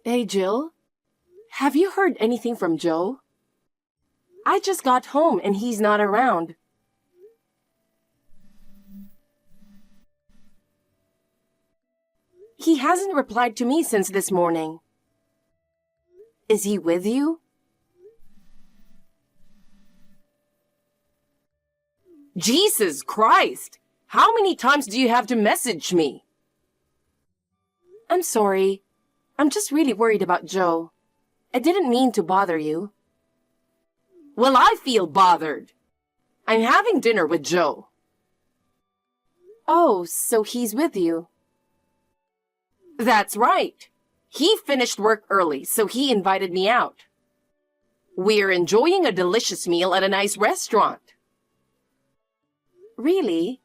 Hey, Jill. Have you heard anything from Joe? I just got home and he's not around. He hasn't replied to me since this morning. Is he with you? Jesus Christ! How many times do you have to message me? I'm sorry. I'm just really worried about Joe. I didn't mean to bother you. Well, I feel bothered. I'm having dinner with Joe. Oh, so he's with you. That's right. He finished work early, so he invited me out. We're enjoying a delicious meal at a nice restaurant. Really?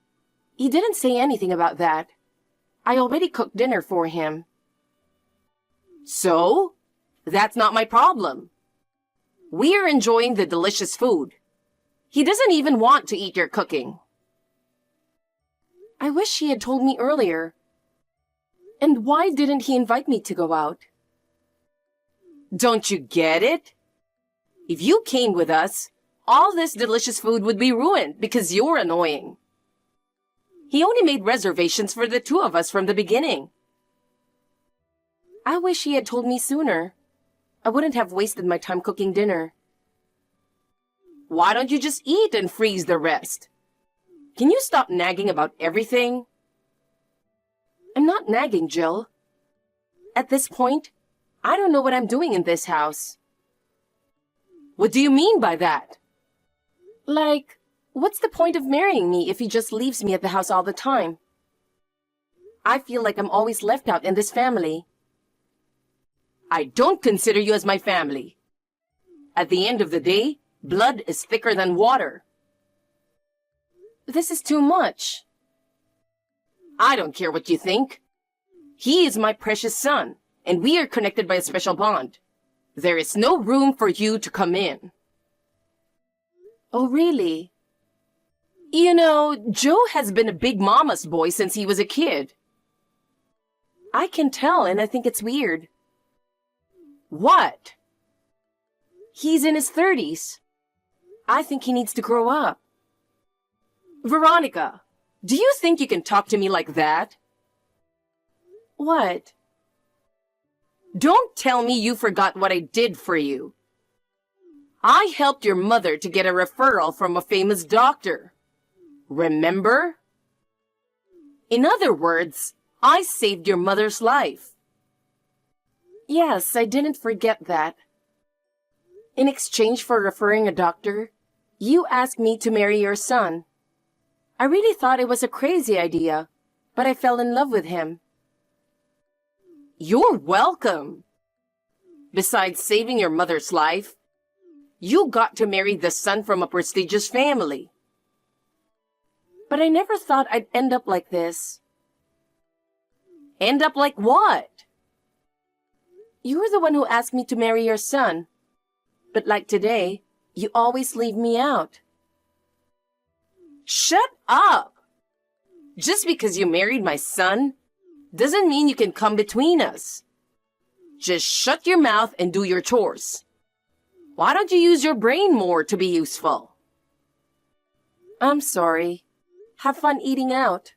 He didn't say anything about that. I already cooked dinner for him. So? That's not my problem. We're enjoying the delicious food. He doesn't even want to eat your cooking. I wish he had told me earlier. And why didn't he invite me to go out? Don't you get it? If you came with us, all this delicious food would be ruined because you're annoying. He only made reservations for the two of us from the beginning. I wish he had told me sooner. I wouldn't have wasted my time cooking dinner. Why don't you just eat and freeze the rest? Can you stop nagging about everything? I'm not nagging, Jill. At this point, I don't know what I'm doing in this house. What do you mean by that? Like, what's the point of marrying me if he just leaves me at the house all the time? I feel like I'm always left out in this family. I don't consider you as my family. At the end of the day, blood is thicker than water. This is too much. I don't care what you think. He is my precious son, and we are connected by a special bond. There is no room for you to come in. Oh, really? You know, Joe has been a big mama's boy since he was a kid. I can tell, and I think it's weird. What? He's in his 30s. I think he needs to grow up. Veronica, do you think you can talk to me like that? What? Don't tell me you forgot what I did for you. I helped your mother to get a referral from a famous doctor. Remember? In other words, I saved your mother's life. Yes, I didn't forget that. In exchange for referring a doctor, you asked me to marry your son. I really thought it was a crazy idea, but I fell in love with him. You're welcome. Besides saving your mother's life, you got to marry the son from a prestigious family. But I never thought I'd end up like this. End up like what? You're the one who asked me to marry your son. But like today, you always leave me out. Shut up! Just because you married my son doesn't mean you can come between us. Just shut your mouth and do your chores. Why don't you use your brain more to be useful? I'm sorry. Have fun eating out.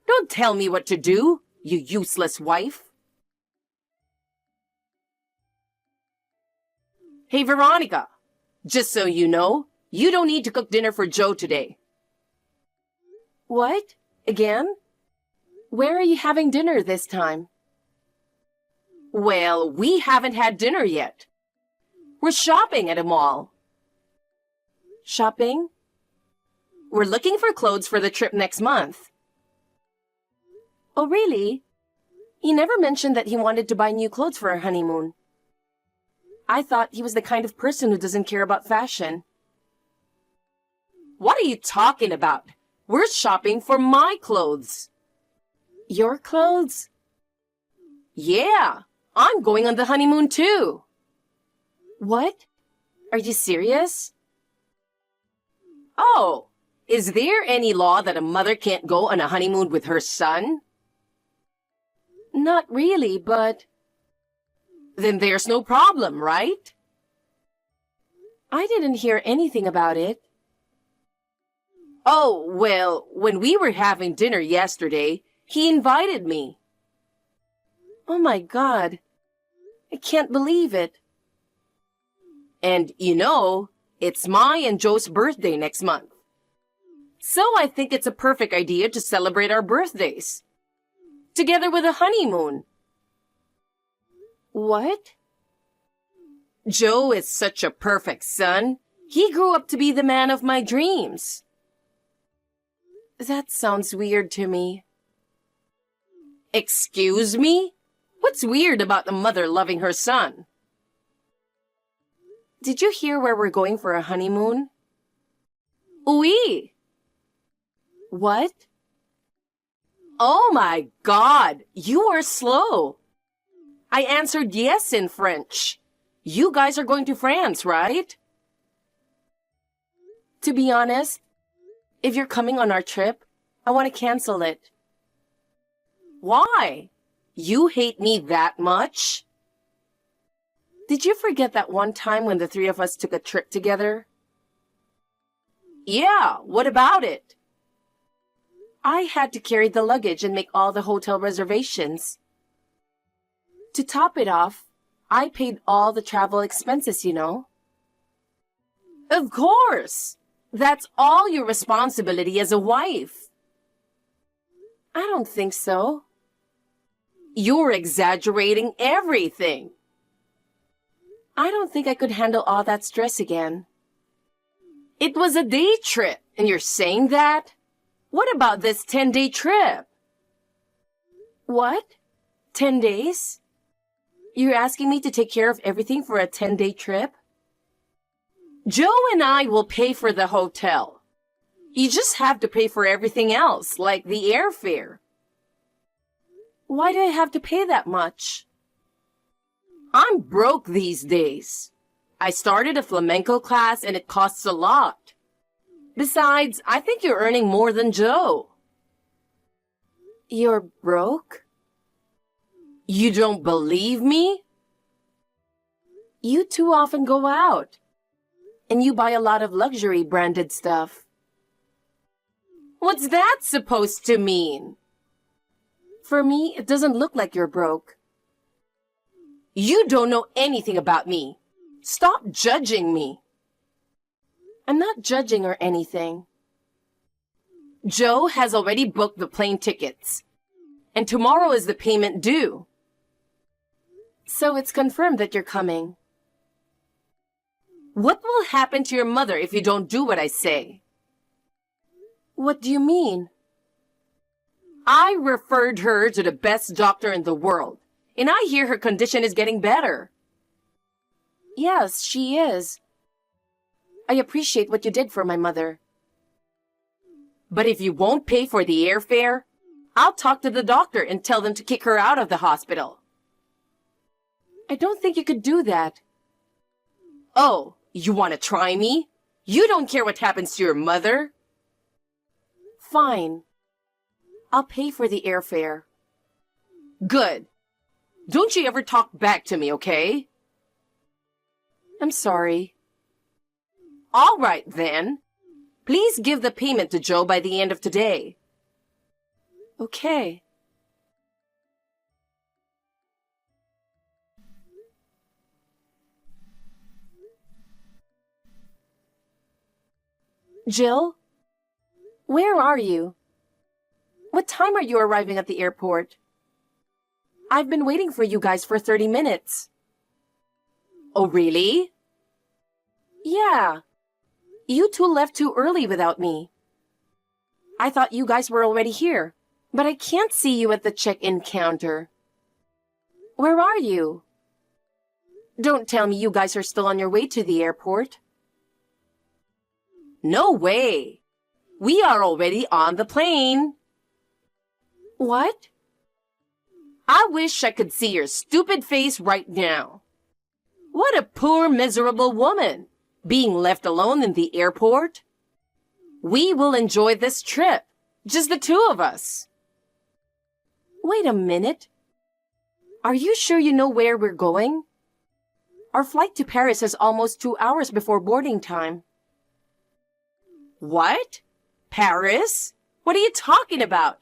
Don't tell me what to do, you useless wife. Hey, Veronica, just so you know, you don't need to cook dinner for Joe today. What? Again? Where are you having dinner this time? Well, we haven't had dinner yet. We're shopping at a mall. Shopping? We're looking for clothes for the trip next month. Oh, really? He never mentioned that he wanted to buy new clothes for our honeymoon. I thought he was the kind of person who doesn't care about fashion. What are you talking about? We're shopping for my clothes. Your clothes? Yeah, I'm going on the honeymoon too. What? Are you serious? Oh, is there any law that a mother can't go on a honeymoon with her son? Not really, but... Then there's no problem, right? I didn't hear anything about it. Oh, well, when we were having dinner yesterday, he invited me. Oh my God. I can't believe it. And it's my and Joe's birthday next month. So I think it's a perfect idea to celebrate our birthdays. Together with a honeymoon. What? Joe is such a perfect son. He grew up to be the man of my dreams. That sounds weird to me. Excuse me? What's weird about a mother loving her son? Did you hear where we're going for a honeymoon? Oui. What? Oh my God, you are slow. I answered yes in French. You guys are going to France, right? To be honest, if you're coming on our trip, I want to cancel it. Why? You hate me that much? Did you forget that one time when the three of us took a trip together? Yeah, what about it? I had to carry the luggage and make all the hotel reservations. To top it off, I paid all the travel expenses, Of course! That's all your responsibility as a wife. I don't think so. You're exaggerating everything. I don't think I could handle all that stress again. It was a day trip, and you're saying that? What about this 10-day trip? What? 10 days? You're asking me to take care of everything for a 10-day trip? Joe and I will pay for the hotel. You just have to pay for everything else, like the airfare. Why do I have to pay that much? I'm broke these days. I started a flamenco class and it costs a lot. Besides, I think you're earning more than Joe. You're broke? You don't believe me? You too often go out. And you buy a lot of luxury branded stuff. What's that supposed to mean? For me, it doesn't look like you're broke. You don't know anything about me. Stop judging me. I'm not judging or anything. Joe has already booked the plane tickets. And tomorrow is the payment due. So it's confirmed that you're coming. What will happen to your mother if you don't do what I say? What do you mean? I referred her to the best doctor in the world, and I hear her condition is getting better. Yes, she is. I appreciate what you did for my mother. But if you won't pay for the airfare, I'll talk to the doctor and tell them to kick her out of the hospital. I don't think you could do that. Oh, you want to try me? You don't care what happens to your mother? Fine. I'll pay for the airfare. Good. Don't you ever talk back to me, okay? I'm sorry. All right, then. Please give the payment to Joe by the end of today. Okay. Jill? Where are you? What time are you arriving at the airport? I've been waiting for you guys for 30 minutes. Oh, really? Yeah. You two left too early without me. I thought you guys were already here, but I can't see you at the check-in counter. Where are you? Don't tell me you guys are still on your way to the airport. No way. We are already on the plane. What? I wish I could see your stupid face right now. What a poor, miserable woman, being left alone in the airport. We will enjoy this trip, just the two of us. Wait a minute. Are you sure you know where we're going? Our flight to Paris is almost 2 hours before boarding time. What? Paris? What are you talking about?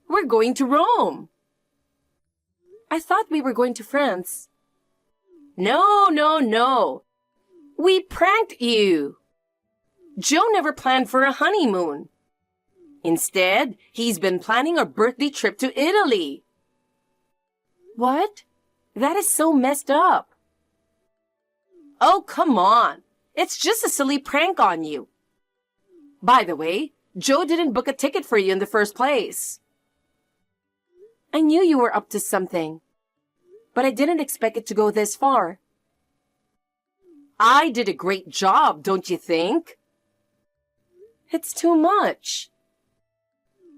We're going to Rome. I thought we were going to France. No. We pranked you. Joe never planned for a honeymoon. Instead, he's been planning a birthday trip to Italy. What? That is so messed up. Oh, come on. It's just a silly prank on you. By the way, Joe didn't book a ticket for you in the first place. I knew you were up to something, but I didn't expect it to go this far. I did a great job, don't you think? It's too much.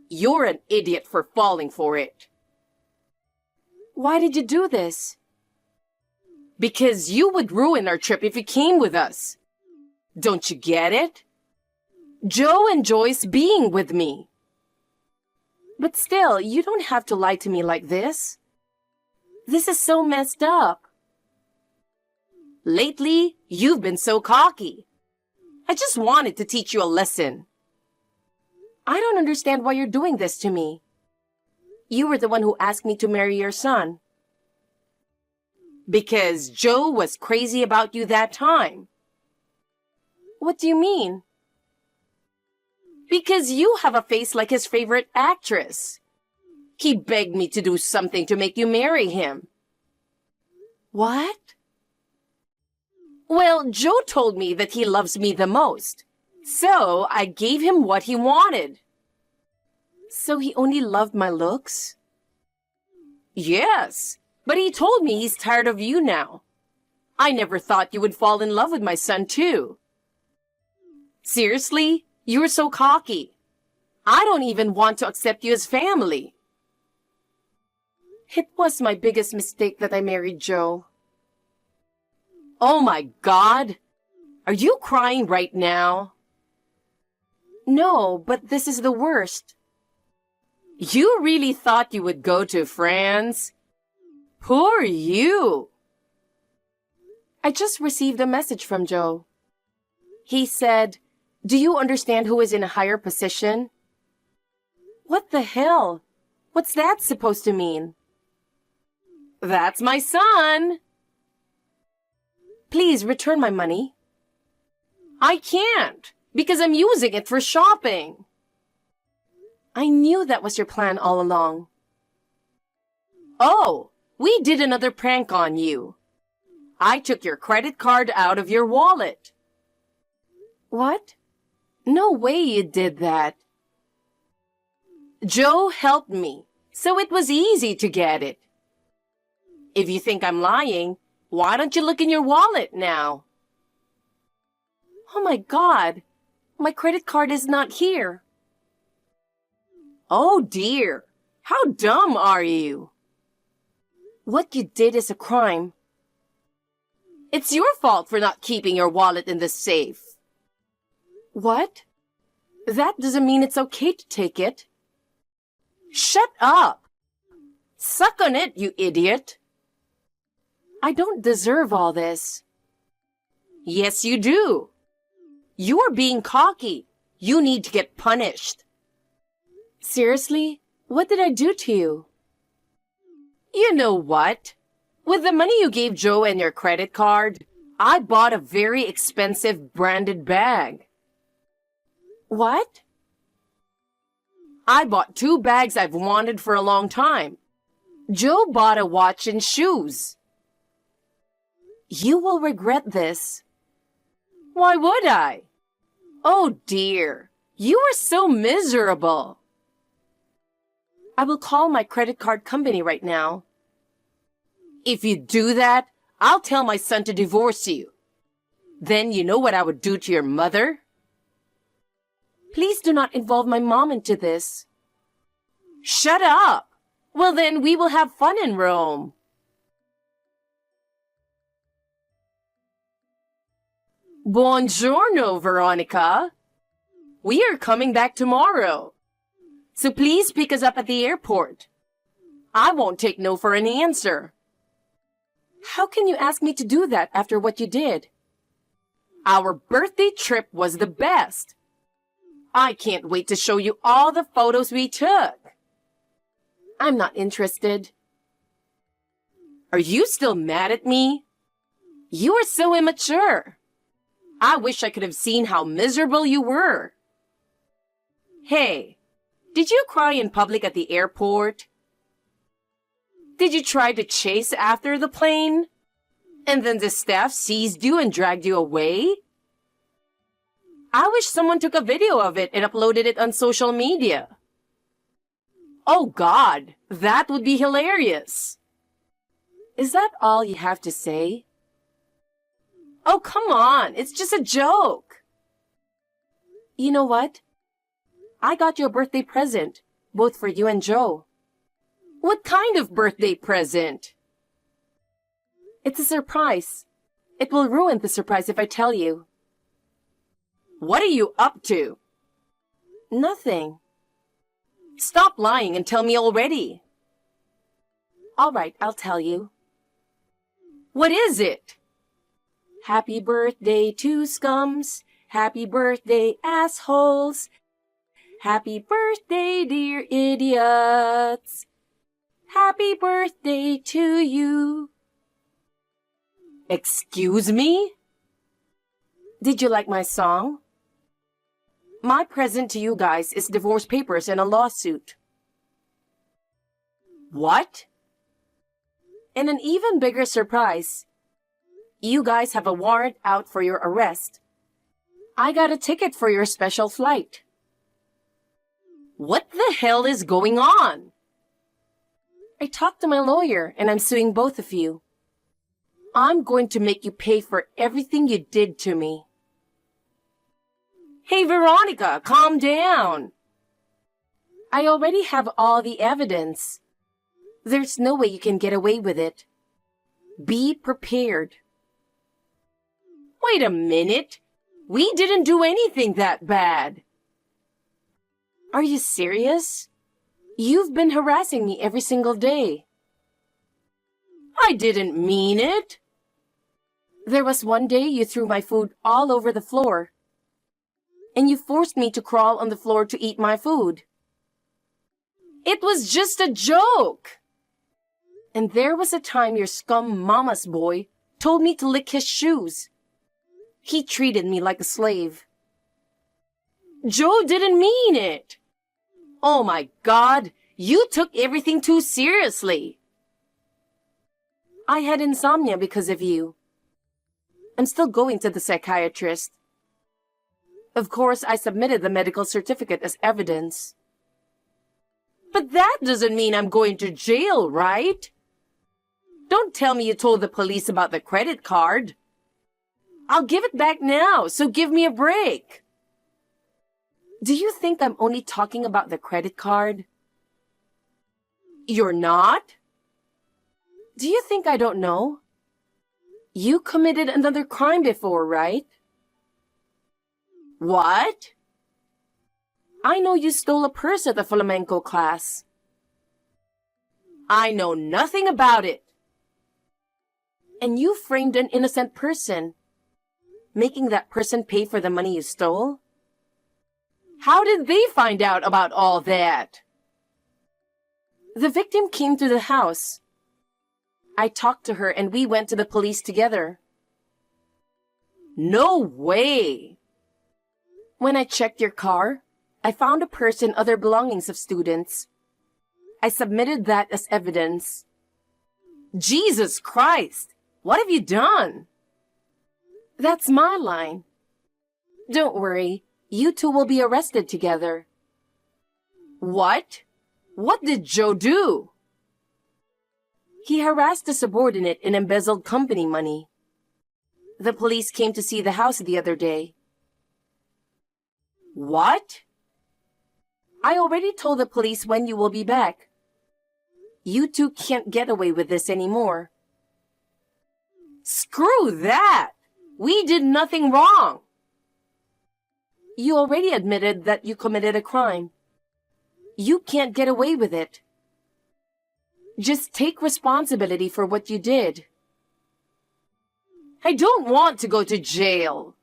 You're an idiot for falling for it. Why did you do this? Because you would ruin our trip if you came with us. Don't you get it? Joe enjoys being with me. But still, you don't have to lie to me like this. This is so messed up. Lately, you've been so cocky. I just wanted to teach you a lesson. I don't understand why you're doing this to me. You were the one who asked me to marry your son. Because Joe was crazy about you that time. What do you mean? Because you have a face like his favorite actress. He begged me to do something to make you marry him. What? Well, Joe told me that he loves me the most. So I gave him what he wanted. So he only loved my looks? Yes, but he told me he's tired of you now. I never thought you would fall in love with my son too. Seriously? You're so cocky. I don't even want to accept you as family. It was my biggest mistake that I married Joe. Oh my God! Are you crying right now? No, but this is the worst. You really thought you would go to France? Poor you! I just received a message from Joe. He said, "Do you understand who is in a higher position?" What the hell? What's that supposed to mean? That's my son! Please return my money. I can't, because I'm using it for shopping. I knew that was your plan all along. Oh, we did another prank on you. I took your credit card out of your wallet. What? No way you did that. Joe helped me, so it was easy to get it. If you think I'm lying, why don't you look in your wallet now? Oh my God, my credit card is not here. Oh dear, how dumb are you? What you did is a crime. It's your fault for not keeping your wallet in the safe. What? That doesn't mean it's okay to take it. Shut up! Suck on it, you idiot! I don't deserve all this. Yes, you do. You are being cocky. You need to get punished. Seriously? What did I do to you? You know what? With the money you gave Joe and your credit card, I bought a very expensive branded bag. What? I bought 2 bags I've wanted for a long time. Joe bought a watch and shoes. You will regret this. Why would I? Oh dear, you are so miserable. I will call my credit card company right now. If you do that, I'll tell my son to divorce you. Then you know what I would do to your mother? Please do not involve my mom into this. Shut up! Well then, we will have fun in Rome. Buongiorno, Veronica. We are coming back tomorrow. So please pick us up at the airport. I won't take no for an answer. How can you ask me to do that after what you did? Our birthday trip was the best. I can't wait to show you all the photos we took. I'm not interested. Are you still mad at me? You are so immature. I wish I could have seen how miserable you were. Hey, did you cry in public at the airport? Did you try to chase after the plane? And then the staff seized you and dragged you away? I wish someone took a video of it and uploaded it on social media. Oh God, that would be hilarious. Is that all you have to say? Oh, come on, it's just a joke. You know what? I got you a birthday present, both for you and Joe. What kind of birthday present? It's a surprise. It will ruin the surprise if I tell you. What are you up to? Nothing. Stop lying and tell me already. All right, I'll tell you. What is it? Happy birthday to scums. Happy birthday, assholes. Happy birthday, dear idiots. Happy birthday to you. Excuse me? Did you like my song? My present to you guys is divorce papers and a lawsuit. What? And an even bigger surprise. You guys have a warrant out for your arrest. I got a ticket for your special flight. What the hell is going on? I talked to my lawyer and I'm suing both of you. I'm going to make you pay for everything you did to me. Hey, Veronica, calm down. I already have all the evidence. There's no way you can get away with it. Be prepared. Wait a minute. We didn't do anything that bad. Are you serious? You've been harassing me every single day. I didn't mean it. There was one day you threw my food all over the floor. And you forced me to crawl on the floor to eat my food. It was just a joke. And there was a time your scum mama's boy told me to lick his shoes. He treated me like a slave. Joe didn't mean it. Oh my God, you took everything too seriously. I had insomnia because of you. I'm still going to the psychiatrist. Of course, I submitted the medical certificate as evidence. But that doesn't mean I'm going to jail, right? Don't tell me you told the police about the credit card. I'll give it back now, so give me a break. Do you think I'm only talking about the credit card? You're not? Do you think I don't know? You committed another crime before, right? What? I know you stole a purse at the flamenco class. I know nothing about it. And you framed an innocent person, making that person pay for the money you stole? How did they find out about all that? The victim came to the house. I talked to her and we went to the police together. No way! When I checked your car, I found a purse and other belongings of students. I submitted that as evidence. Jesus Christ! What have you done? That's my line. Don't worry, you two will be arrested together. What? What did Joe do? He harassed a subordinate and embezzled company money. The police came to see the house the other day. What? I already told the police when you will be back. You two can't get away with this anymore. Screw that! We did nothing wrong. You already admitted that you committed a crime. You can't get away with it. Just take responsibility for what you did. I don't want to go to jail.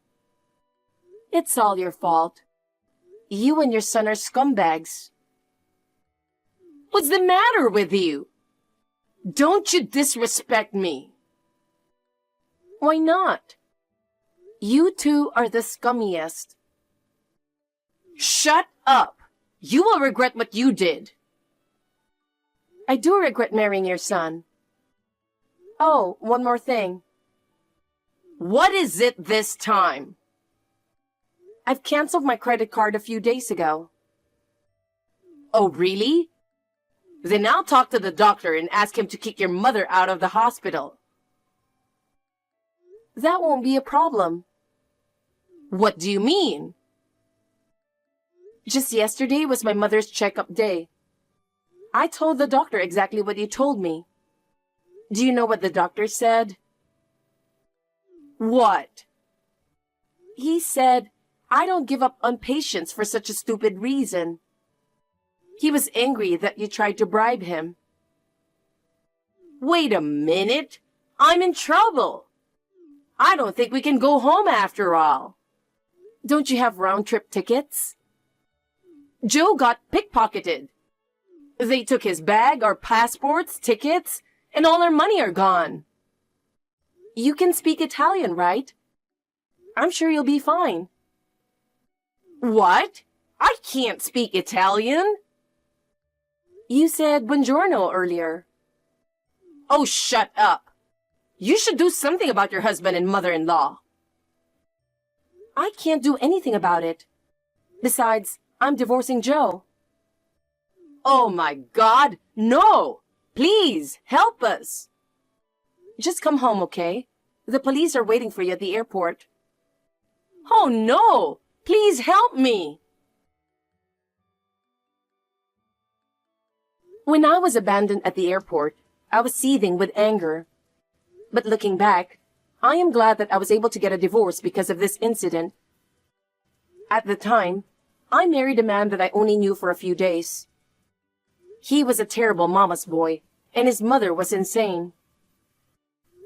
It's all your fault. You and your son are scumbags. What's the matter with you? Don't you disrespect me. Why not? You two are the scummiest. Shut up! You will regret what you did. I do regret marrying your son. Oh, one more thing. What is it this time? I've canceled my credit card a few days ago. Oh, really? Then I'll talk to the doctor and ask him to kick your mother out of the hospital. That won't be a problem. What do you mean? Just yesterday was my mother's checkup day. I told the doctor exactly what you told me. Do you know what the doctor said? What? He said, I don't give up on patients for such a stupid reason. He was angry that you tried to bribe him. Wait a minute. I'm in trouble. I don't think we can go home after all. Don't you have round-trip tickets? Joe got pickpocketed. They took his bag, our passports, tickets, and all our money are gone. You can speak Italian, right? I'm sure you'll be fine. What? I can't speak Italian. You said buongiorno earlier. Oh, shut up. You should do something about your husband and mother-in-law. I can't do anything about it. Besides, I'm divorcing Joe. Oh my God, no! Please, help us. Just come home, okay? The police are waiting for you at the airport. Oh no! Please help me! When I was abandoned at the airport, I was seething with anger. But looking back, I am glad that I was able to get a divorce because of this incident. At the time, I married a man that I only knew for a few days. He was a terrible mama's boy, and his mother was insane.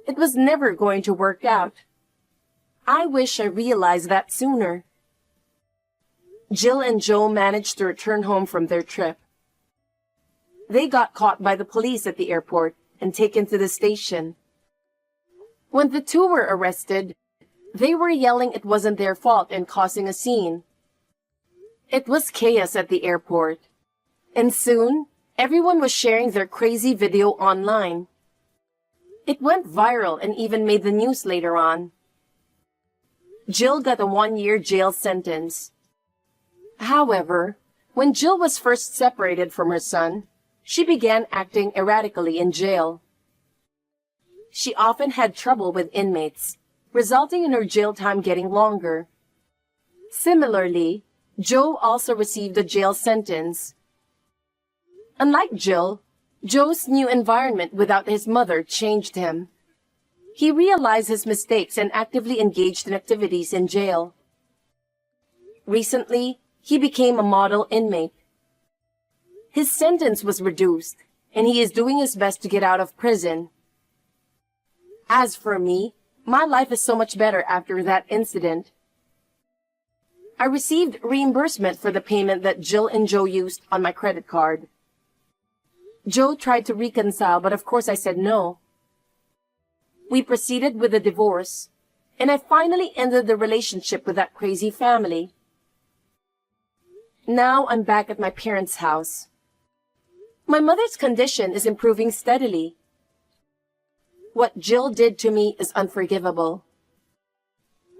It was never going to work out. I wish I realized that sooner. Jill and Joe managed to return home from their trip. They got caught by the police at the airport and taken to the station. When the two were arrested, they were yelling it wasn't their fault and causing a scene. It was chaos at the airport, and soon everyone was sharing their crazy video online. It went viral and even made the news later on. Jill got a 1-year jail sentence. However, when Jill was first separated from her son, she began acting erratically in jail. She often had trouble with inmates, resulting in her jail time getting longer. Similarly, Joe also received a jail sentence. Unlike Jill, Joe's new environment without his mother changed him. He realized his mistakes and actively engaged in activities in jail. Recently, he became a model inmate. His sentence was reduced, and he is doing his best to get out of prison. As for me, my life is so much better after that incident. I received reimbursement for the payment that Jill and Joe used on my credit card. Joe tried to reconcile, but of course I said no. We proceeded with the divorce, and I finally ended the relationship with that crazy family. Now I'm back at my parents' house. My mother's condition is improving steadily. What Jill did to me is unforgivable.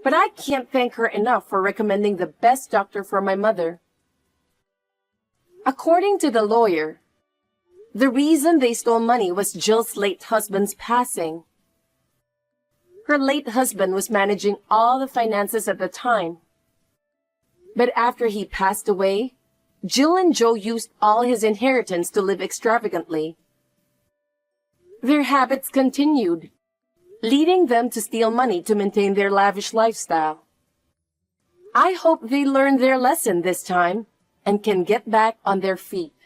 But I can't thank her enough for recommending the best doctor for my mother. According to the lawyer, the reason they stole money was Jill's late husband's passing. Her late husband was managing all the finances at the time. But after he passed away, Jill and Joe used all his inheritance to live extravagantly. Their habits continued, leading them to steal money to maintain their lavish lifestyle. I hope they learn their lesson this time and can get back on their feet.